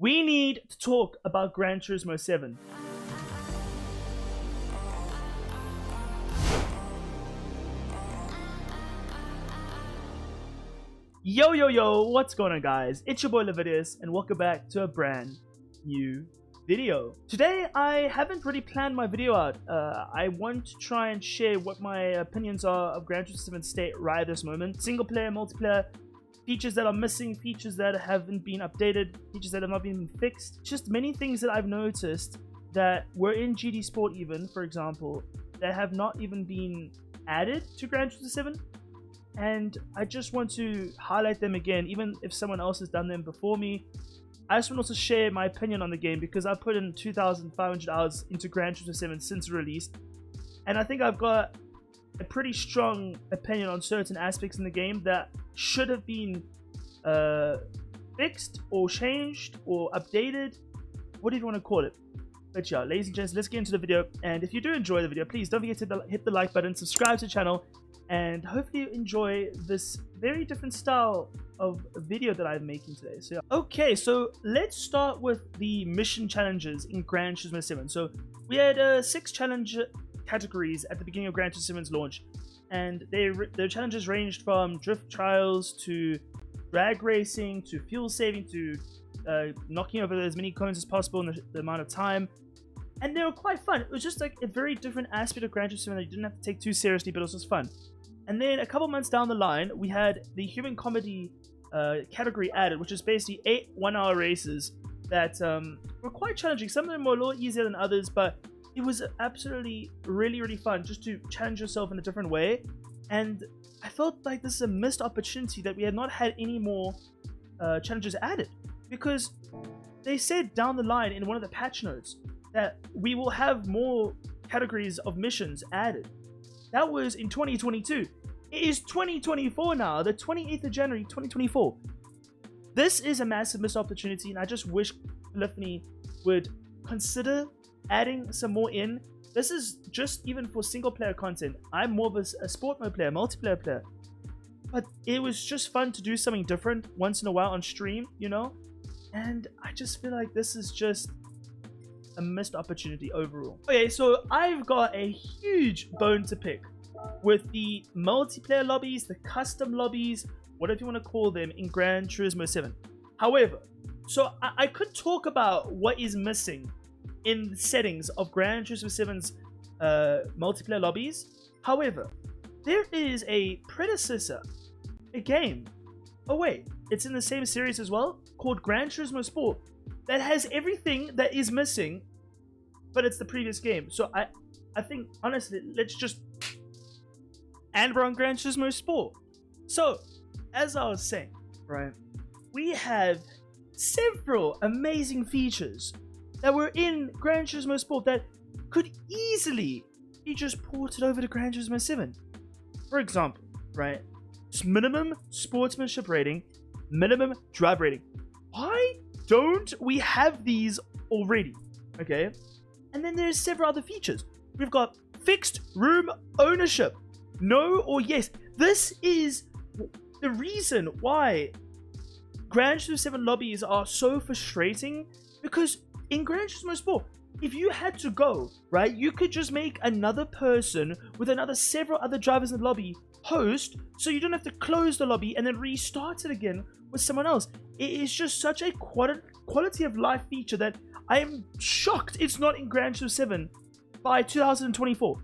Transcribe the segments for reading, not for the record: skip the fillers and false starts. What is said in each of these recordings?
We need to talk about Gran Turismo 7. Yo, what's going on, guys? It's your boy Levitius, and welcome back to a brand new video. Today, I haven't really planned my video out. I want to try and share what my opinions are of Gran Turismo 7 state right at this moment. Single player, multiplayer, features that are missing, features that haven't been updated, features that have not been fixed. Just many things that I've noticed that were in GT Sport even, for example, that have not even been added to Gran Turismo 7. And I just want to highlight them again, even if someone else has done them before me. I just want to share my opinion on the game because I put in 2,500 hours into Gran Turismo 7 since release, and I think I've got a pretty strong opinion on certain aspects in the game that should have been fixed or changed or updated, whatever you want to call it. But yeah, ladies and gents, let's get into the video. And if you do enjoy the video, please don't forget to hit the like button, subscribe to the channel, and hopefully you enjoy this very different style of video that I'm making today. So yeah. Okay, so let's start with the mission challenges in Gran Turismo 7. So we had 6 challenge categories at the beginning of Gran Turismo 7's launch, and their challenges ranged from drift trials to drag racing to fuel saving to knocking over as many cones as possible in the amount of time. And they were quite fun. It was just like a very different aspect of Gran Turismo 7 that you didn't have to take too seriously, but it was just fun. And then a couple months down the line, we had the human comedy category added, which is basically 8 one-hour races that were quite challenging. Some of them were a little easier than others, but it was absolutely really fun just to challenge yourself in a different way. And I felt like this is a missed opportunity that we had not had any more challenges added, because they said down the line in one of the patch notes that we will have more categories of missions added. That was in 2022. It is 2024 now, the 28th of January 2024. This is a massive missed opportunity, and I just wish Polyphony would consider adding some more in. This is just even for single player content. I'm more of a sport mode player, multiplayer player, but it was just fun to do something different once in a while on stream, you know. And I just feel like this is just a missed opportunity overall. Okay, so I've got a huge bone to pick with the multiplayer lobbies, the custom lobbies, whatever you want to call them, in Gran Turismo 7. However, so I could talk about what is missing in the settings of Gran Turismo 7's multiplayer lobbies. However, there is a predecessor, a game, oh wait, it's in the same series as well, called Gran Turismo Sport, that has everything that is missing, but it's the previous game. So I think, honestly, let's just... And we're on Gran Turismo Sport. So, as I was saying, right, we have several amazing features that were in Gran Turismo Sport that could easily be just ported over to Gran Turismo 7. For example, right, minimum sportsmanship rating, minimum drive rating. Why don't we have these already? Okay, and then there's several other features. We've got fixed room ownership, no or yes. This is the reason why Gran Turismo 7 lobbies are so frustrating, because in Gran Turismo Sport, if you had to go, right, you could just make another person with several other drivers in the lobby host, so you don't have to close the lobby and then restart it again with someone else. It is just such a quality of life feature that I am shocked it's not in Gran Turismo 7 by 2024,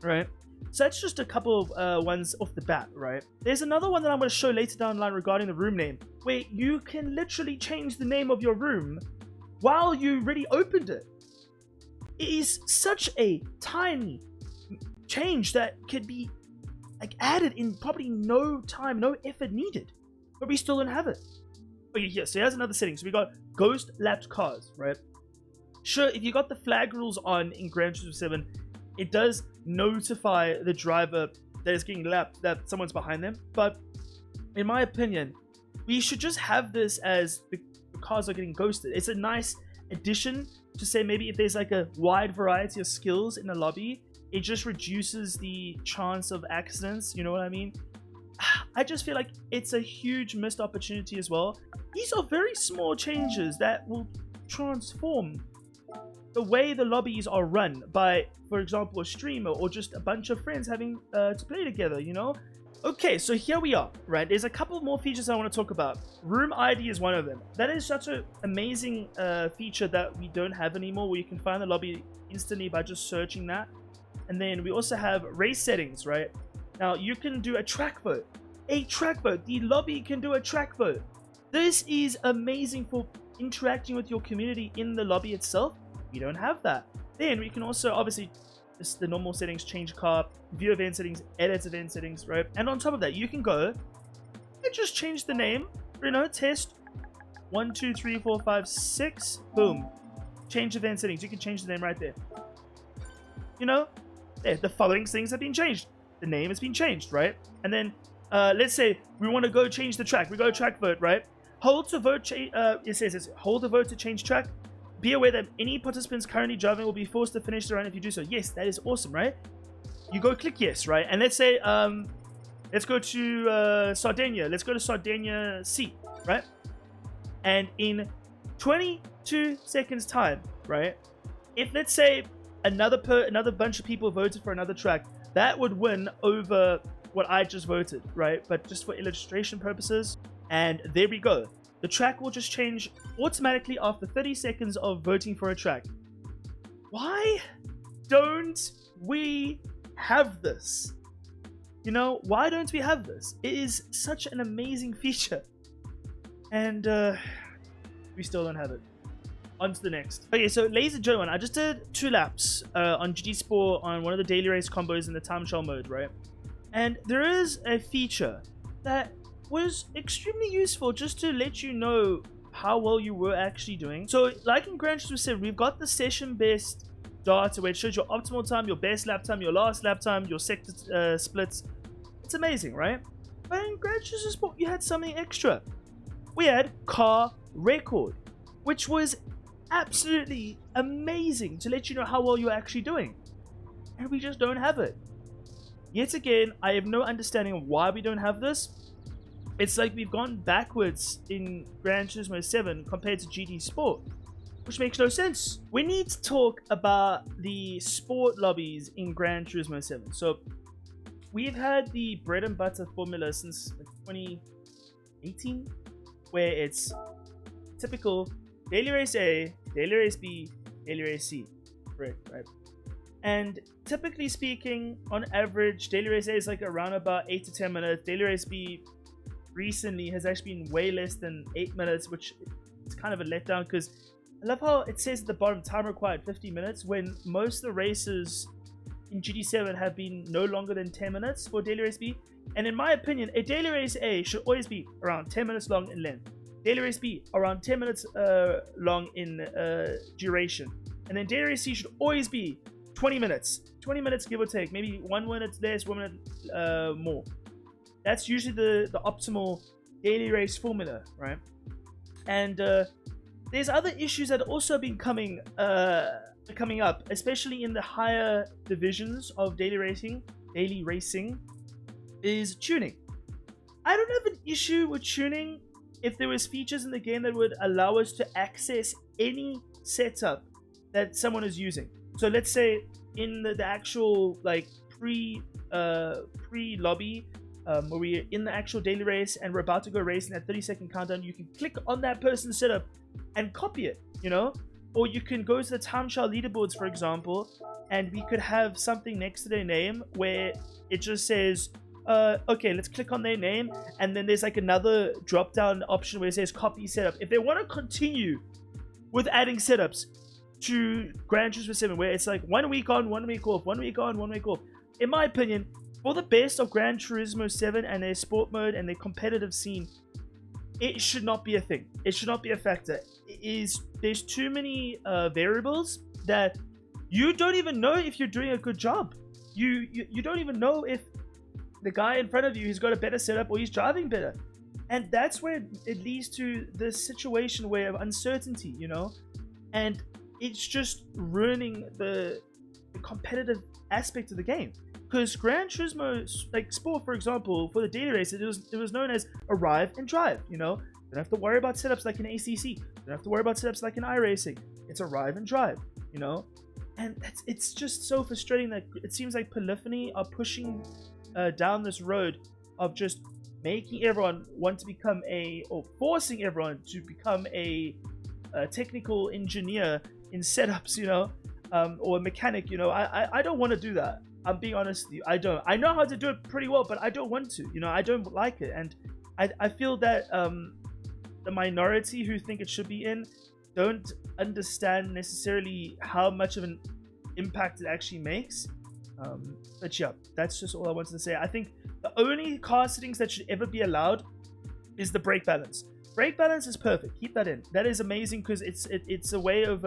right? So that's just a couple of ones off the bat, right? There's another one that I'm going to show later down the line regarding the room name, where you can literally change the name of your room while you already opened it. It is such a tiny change that could be like added in probably no time, no effort needed, but we still don't have it. Okay, yeah, so here's another setting. So we got ghost lapped cars, right? Sure, if you got the flag rules on in Gran Turismo 7, it does notify the driver that is getting lapped, that someone's behind them. But in my opinion, we should just have this as the cars are getting ghosted. It's a nice addition to say maybe if there's like a wide variety of skills in a lobby, it just reduces the chance of accidents, you know what I mean? I just feel like it's a huge missed opportunity as well. These are very small changes that will transform the way the lobbies are run by, for example, a streamer or just a bunch of friends having to play together, you know? Okay, so here we are, right? There's a couple more features I want to talk about. Room ID is one of them. That is such an amazing feature that we don't have anymore, where you can find the lobby instantly by just searching that. And then we also have race settings, right? Now, you can do a track vote. A track vote. The lobby can do a track vote. This is amazing for interacting with your community in the lobby itself. We don't have that. Then we can also, obviously, just the normal settings, change car, view event settings, edit event settings, right? And on top of that, you can go and just change the name. You know, test 1, 2, 3, 4, 5, 6. Boom. Change event settings. You can change the name right there. You know, there, the following things have been changed. The name has been changed, right? And then let's say we want to go change the track. We go track vote, right? Hold to vote. It says hold the vote to change track. Be aware that any participants currently driving will be forced to finish the run if you do so. Yes, that is awesome, right? You go click yes, right? And let's say, let's go to Sardinia. Let's go to Sardinia C, right? And in 22 seconds time, right? If let's say another bunch of people voted for another track, that would win over what I just voted, right? But just for illustration purposes. And there we go. The track will just change automatically after 30 seconds of voting for a track. Why don't we have this? You know, why don't we have this? It is such an amazing feature. And we still don't have it. On to the next. Okay, so ladies and gentlemen, I just did 2 laps on GT Sport on one of the daily race combos in the time trial mode, right? And there is a feature that was extremely useful just to let you know how well you were actually doing. So like in Gran Turismo Sport, we've got the session best data where it shows your optimal time, your best lap time, your last lap time, your sector splits. It's amazing, right? But in Gran Turismo Sport, you had something extra. We had car record, which was absolutely amazing to let you know how well you're actually doing. And we just don't have it. Yet again, I have no understanding of why we don't have this. It's like we've gone backwards in Gran Turismo 7 compared to GT Sport, which makes no sense. We need to talk about the sport lobbies in Gran Turismo 7. So we've had the bread and butter formula since 2018, where it's typical daily race A, daily race B, daily race C. Correct, right? And typically speaking, on average, daily race A is like around about 8 to 10 minutes. Daily race B recently has actually been way less than 8 minutes, which is kind of a letdown because I love how it says at the bottom time required 50 minutes when most of the races in GT7 have been no longer than 10 minutes for daily race B. And in my opinion, a daily race A should always be around 10 minutes long in length. Daily race B around 10 minutes long in duration. And then daily race C should always be 20 minutes. 20 minutes give or take. Maybe 1 minute less, 1 minute more. That's usually the optimal daily race formula, right? And there's other issues that have also been coming up, especially in the higher divisions of daily racing, is tuning. I don't have an issue with tuning if there was features in the game that would allow us to access any setup that someone is using. So let's say in the actual like pre-lobby, where we're in the actual daily race and we're about to go racing at 30-second countdown, you can click on that person's setup and copy it, you know? Or you can go to the time trial leaderboards, for example, and we could have something next to their name where it just says, okay, let's click on their name, and then there's like another drop-down option where it says copy setup. If they want to continue with adding setups to Gran Turismo 7, where it's like 1 week on, 1 week off, 1 week on, 1 week off, in my opinion, for the best of Gran Turismo 7 and their sport mode and their competitive scene, it should not be a thing. It should not be a factor. There's too many variables that you don't even know if you're doing a good job. You don't even know if the guy in front of you has got a better setup or he's driving better. And that's where it leads to this situation where of uncertainty, you know? And it's just ruining the competitive aspect of the game. Because Gran Turismo like Sport, for example, for the daily race, it was known as arrive and drive. You know, don't have to worry about setups like in ACC. Don't have to worry about setups like in iRacing. It's arrive and drive. You know, and it's just so frustrating that it seems like Polyphony are pushing down this road of just making everyone want to become or forcing everyone to become a technical engineer in setups, you know, or a mechanic. You know, I don't want to do that. I'm being honest with you. I don't. I know how to do it pretty well, but I don't want to. You know, I don't like it, and I feel that the minority who think it should be in don't understand necessarily how much of an impact it actually makes. But yeah, that's just all I wanted to say. I think the only car settings that should ever be allowed is the brake balance. Brake balance is perfect. Keep that in. That is amazing because it's a way of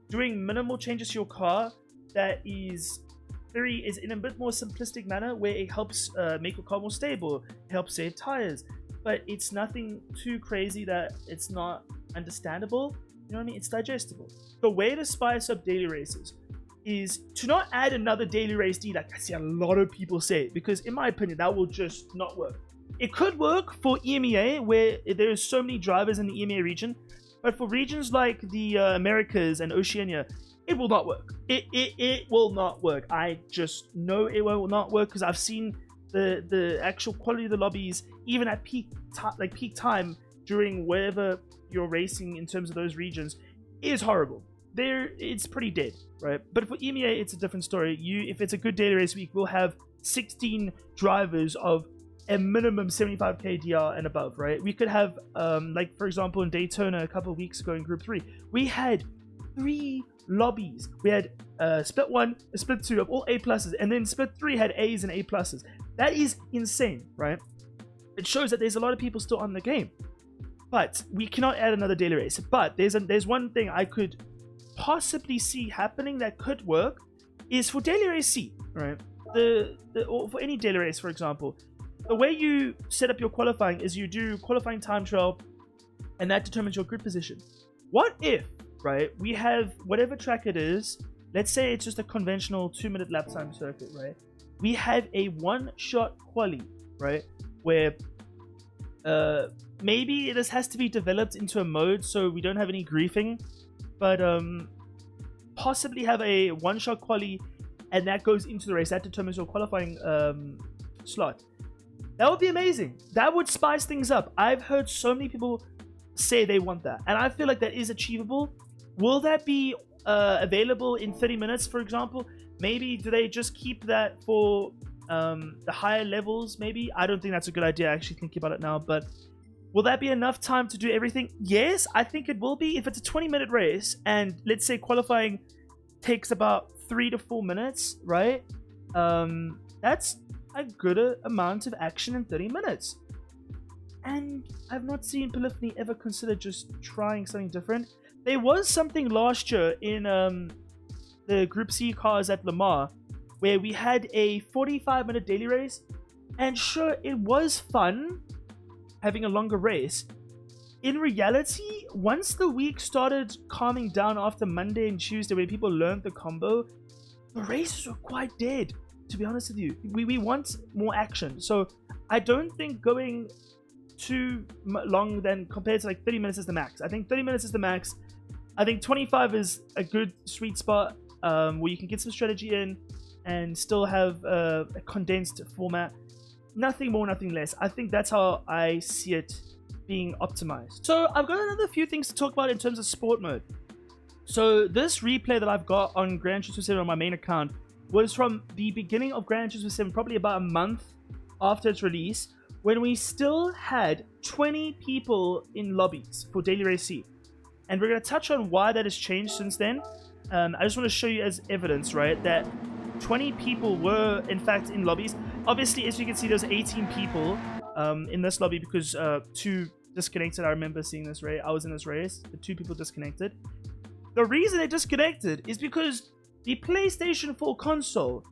doing minimal changes to your car that is in a bit more simplistic manner, where it helps make your car more stable, it helps save tires, but it's nothing too crazy that it's not understandable. You know what I mean? It's digestible. The way to spice up daily races is to not add another daily race D, like I see a lot of people say, because in my opinion that will just not work. It could work for EMEA, where there's so many drivers in the EMEA region, but for regions like the Americas and Oceania, it will not work. It will not work. I just know it will not work, because I've seen the actual quality of the lobbies, even at peak time during wherever you're racing in terms of those regions, is horrible. It's pretty dead, right? But for EMEA, it's a different story. If it's a good daily race week, we'll have 16 drivers of a minimum 75k DR and above, right? We could have, like for example, in Daytona a couple of weeks ago in Group 3, we had 3 lobbies. We had split 1, split 2 of all A pluses, and then split 3 had A's and A pluses. That is insane, right? It shows that there's a lot of people still on the game. But we cannot add another daily race. But there's one thing I could possibly see happening that could work, is for daily race C, right? Or for any daily race, for example, the way you set up your qualifying is you do qualifying time trial, and that determines your grid position. What if, right, we have whatever track it is, let's say it's just a conventional 2-minute lap time circuit, right? We have a one-shot quali, right, where maybe this has to be developed into a mode so we don't have any griefing, but possibly have a one-shot quali, and that goes into the race. That determines your qualifying slot. That would be amazing. That would spice things up. I've heard so many people say they want that, and I feel like that is achievable. Will that be available in 30 minutes, for example? Maybe do they just keep that for the higher levels? Maybe. I don't think that's a good idea, actually, thinking about it now, but will that be enough time to do everything? Yes, I think it will be. If it's a 20-minute race, and let's say qualifying takes about 3 to 4 minutes, right? That's a good amount of action in 30 minutes. And I've not seen Polyphony ever consider just trying something different. There was something last year in the Group C cars at Le Mans, where we had a 45-minute daily race, and sure, it was fun having a longer race. In reality, once the week started calming down after Monday and Tuesday, when people learned the combo, the races were quite dead, to be honest with you. We want more action. So I don't think going too long then, compared to like 30 minutes is the max. I think 30 minutes is the max. I think 25 is a good sweet spot where you can get some strategy in and still have a condensed format. Nothing more, nothing less. I think that's how I see it being optimized. So I've got another few things to talk about in terms of sport mode. So this replay that I've got on Gran Turismo 7 on my main account was from the beginning of Gran Turismo 7, probably about a month after its release, when we still had 20 people in lobbies for Daily Race C. And we're going to touch on why that has changed since then. I just want to show you as evidence, right, that 20 people were in fact in lobbies. Obviously, as you can see, there's 18 people in this lobby because 2 disconnected. I remember seeing this race. I was in this race. The 2 people disconnected. The reason they disconnected is because the PlayStation 4 console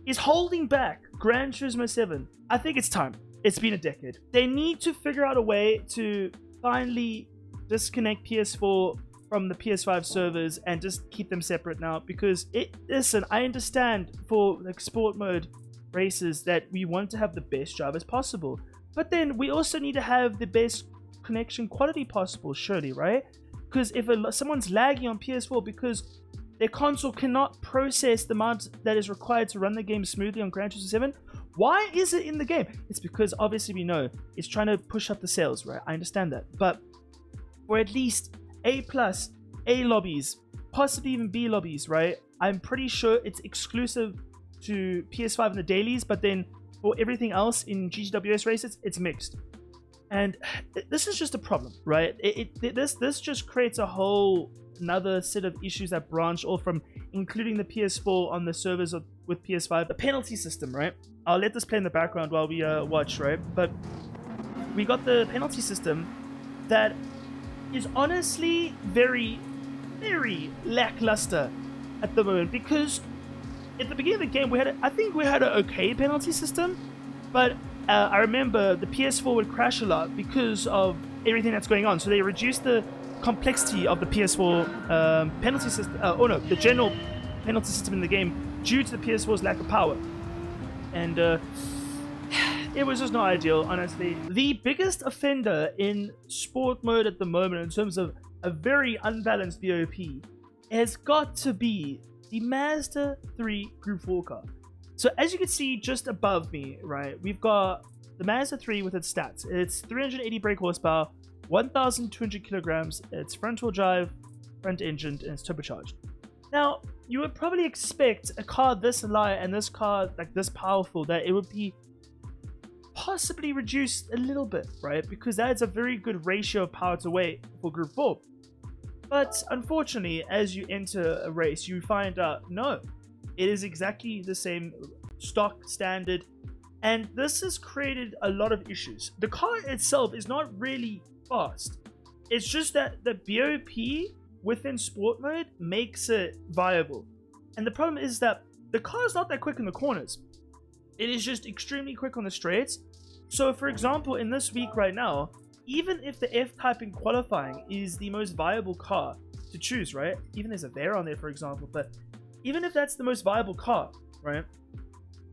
is holding back Gran Turismo 7. I think it's time. It's been a decade. They need to figure out a way to finally disconnect PS4 from the PS5 servers and just keep them separate now, because listen, I understand for like sport mode races that we want to have the best drivers possible, but then we also need to have the best connection quality possible, surely, right? Because if someone's lagging on PS4 because their console cannot process the amount that is required to run the game smoothly on Gran Turismo 7, why is it in the game? It's because obviously we know it's trying to push up the sales, right? I understand that, but for at least A+, A lobbies, possibly even B lobbies, right? I'm pretty sure it's exclusive to PS5 in the dailies, but then for everything else in GTWS races, it's mixed. And this is just a problem, right? This just creates a whole another set of issues that branch off from including the PS4 on the servers with PS5. The penalty system, right? I'll let this play in the background while we watch, right? But we got the penalty system that is honestly very, very lackluster at the moment, because at the beginning of the game I think we had an okay penalty system, but I remember the PS4 would crash a lot because of everything that's going on, so they reduced the complexity of the PS4 penalty system, the general penalty system in the game due to the PS4's lack of power, and it was just not ideal, honestly. The biggest offender in sport mode at the moment in terms of a very unbalanced BOP has got to be the Mazda 3 Group 4 car. So as you can see just above me, right, we've got the Mazda 3 with its stats. It's 380 brake horsepower, 1,200 kilograms, it's front-wheel drive, front-engined, and it's turbocharged. Now, you would probably expect a car this light and this car like this powerful that it would be possibly reduced a little bit, right? Because that's a very good ratio of power to weight for Group 4. But unfortunately, as you enter a race, you find out, no, it is exactly the same stock standard, and this has created a lot of issues. The car itself is not really fast. It's just that the BOP within sport mode makes it viable. And the problem is that the car is not that quick in the corners. It is just extremely quick on the straights. So for example, in this week right now, even if the F-Type in qualifying is the most viable car to choose, right? Even there's a Vera on there, for example, but even if that's the most viable car, right?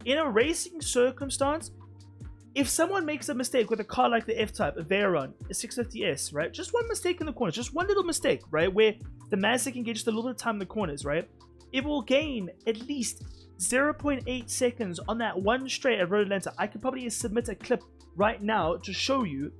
In a racing circumstance, if someone makes a mistake with a car like the F-Type, a Veyron, a 650S, right? Just one mistake in the corners, just one little mistake, right? Where the Mazda can get just a little bit of time in the corners, right? It will gain at least 0.8 seconds on that one straight at Road Atlanta. I could probably submit a clip right now to show you.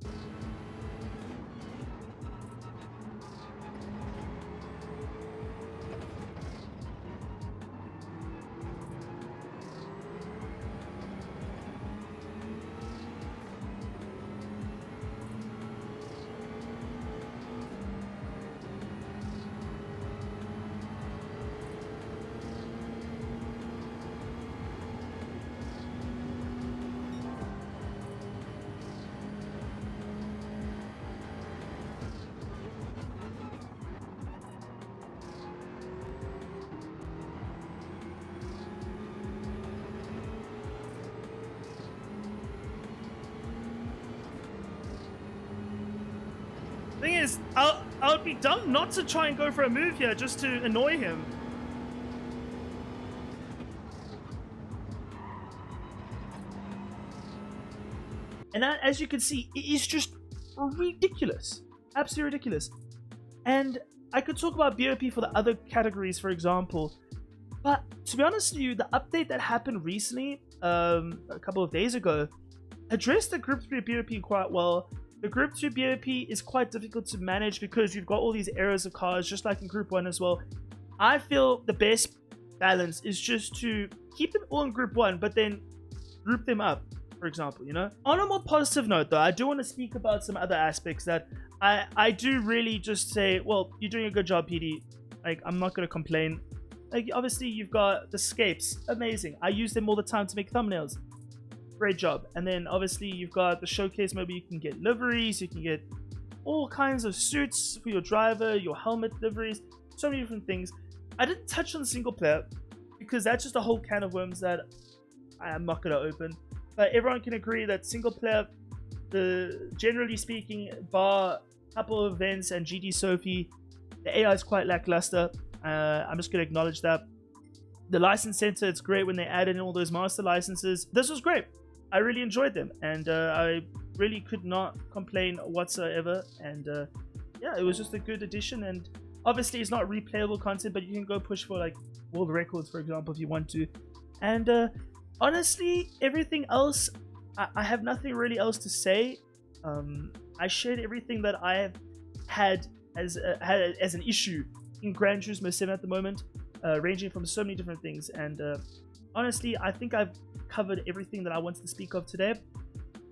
Thing is, I would be dumb not to try and go for a move here just to annoy him. And that, as you can see, it is just ridiculous. Absolutely ridiculous. And I could talk about BOP for the other categories, for example. But to be honest with you, the update that happened recently, a couple of days ago, addressed the Group 3 BOP quite well. The Group 2 BOP is quite difficult to manage because you've got all these errors of cars, just like in Group 1 as well. I feel the best balance is just to keep them all in Group 1, but then group them up, for example, you know? On a more positive note, though, I do want to speak about some other aspects that I do really just say, well, you're doing a good job, PD. Like, I'm not going to complain. Like, obviously, you've got the scapes. Amazing. I use them all the time to make thumbnails. Great job. And then obviously you've got the showcase mode where you can get liveries, you can get all kinds of suits for your driver, your helmet liveries, so many different things. I didn't touch on single player because that's just a whole can of worms that I am not going to open. But everyone can agree that single player, generally speaking, bar a couple of events and GD Sophie, The AI is quite lackluster. I'm just going to acknowledge that. The license center, it's great when they added in all those master licenses. This was great. I really enjoyed them, and I really could not complain whatsoever. And yeah, it was just a good addition. And obviously it's not replayable content, but you can go push for like world records, for example, if you want to. And honestly, everything else, I have nothing really else to say. I shared everything that I have had as an issue in Gran Turismo 7 at the moment, ranging from so many different things. And honestly, I think I've covered everything that I wanted to speak of today.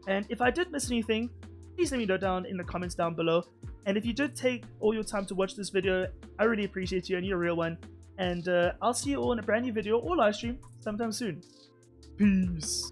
And if I did miss anything, please let me know down in the comments down below. And if you did take all your time to watch this video, I really appreciate you, and you're a real one. And I'll see you all in a brand new video or live stream sometime soon. Peace.